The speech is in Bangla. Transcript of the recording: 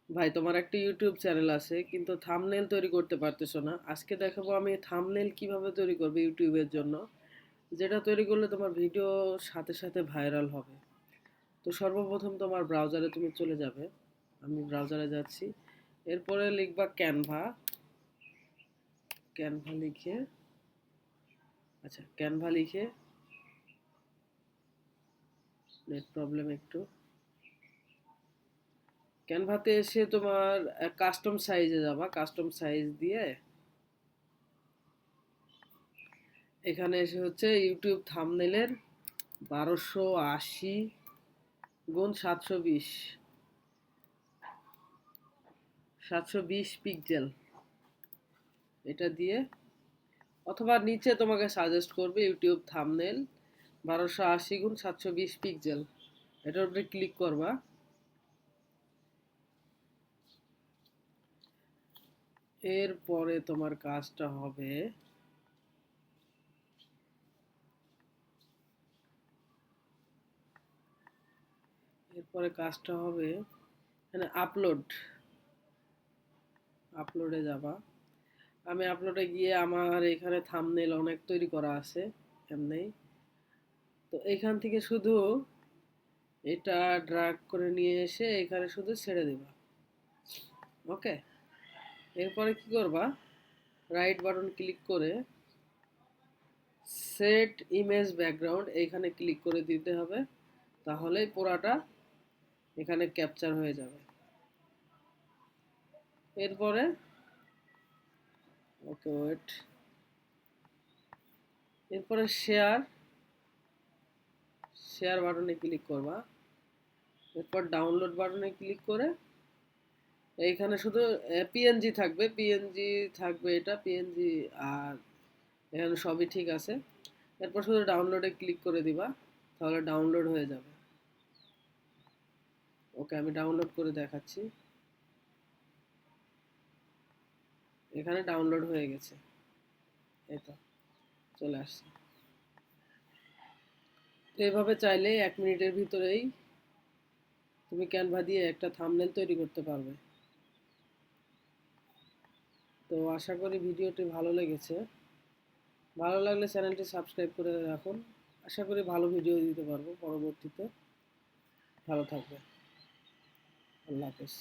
ভাই তোমার একটা ইউটিউব চ্যানেল আছে কিন্তু থাম্বনেল তৈরি করতে পারতেছো না। আজকে দেখাবো আমি থাম্বনেল কিভাবে তৈরি করবে ইউটিউবের জন্য, যেটা তৈরি করলে তোমার ভিডিও সাথে সাথে ভাইরাল হবে। তো সর্বপ্রথম তোমার ব্রাউজারে তুমি চলে যাবে। আমি ব্রাউজারে যাচ্ছি। এরপরে লিখবা ক্যানভা। ক্যানভা লিখে, আচ্ছা ক্যানভা লিখে, নেট প্রবলেম একটু। ক্যানভাতে এসে তোমার কাস্টম সাইজে যাবা। কাস্টম সাইজ দিয়ে এখানে এসে হচ্ছে ইউটিউব থাম্বনেলের 1280 গুণ 720, 720 পিক্সেল এটা দিয়ে, অথবা নিচে তোমাকে সাজেস্ট করবে ইউটিউব থাম্বনেল 1280 গুণ 720 পিক্সেল, এটার উপরে ক্লিক করবা। এরপরে তোমার কাজটা হবে, এরপরে কাজটা হবে এখানে আপলোড, আপলোডে যাবা। আমি আপলোডে গিয়ে আমার এখানে থাম্বনেল অনেক তৈরি করা আছে এমনি। তো এখান থেকে শুধু এটা ড্র্যাগ করে নিয়ে এসে এখানে শুধু ছেড়ে দিবা। ওকে, এরপরে কি করবা, রাইট বাটন ক্লিক করে সেট ইমেজ ব্যাকগ্রাউন্ড এইখানে ক্লিক করে দিতে হবে, তাহলেই পুরাটা এখানে ক্যাপচার হয়ে যাবে। এরপরে ওকে ওয়েট, এরপরে শেয়ার, শেয়ার বাটনে ক্লিক করবা। এরপর ডাউনলোড বাটনে ক্লিক করে এইখানে শুধু পিএনজি থাকবে, পিএনজি থাকবে, এটা পিএনজি। আর এখানে সবই ঠিক আছে। এরপর শুধু ডাউনলোডে ক্লিক করে দিবা, তাহলে ডাউনলোড হয়ে যাবে। ওকে, আমি ডাউনলোড করে দেখাচ্ছি। এখানে ডাউনলোড হয়ে গেছে, এই তো চলে আসছে। তো এইভাবে চাইলে 1 মিনিটের ভিতরেই তুমি ক্যানভা দিয়ে একটা থাম্বনেল তৈরি করতে পারবে। তো আশা করি ভিডিওটি ভালো লেগেছে। ভালো লাগলে চ্যানেলটি সাবস্ক্রাইব করে রাখুন। আশা করি ভালো ভিডিও দিতে পারবো পরবর্তীতে। ভালো থাকবে। আল্লাহ হাফেজ।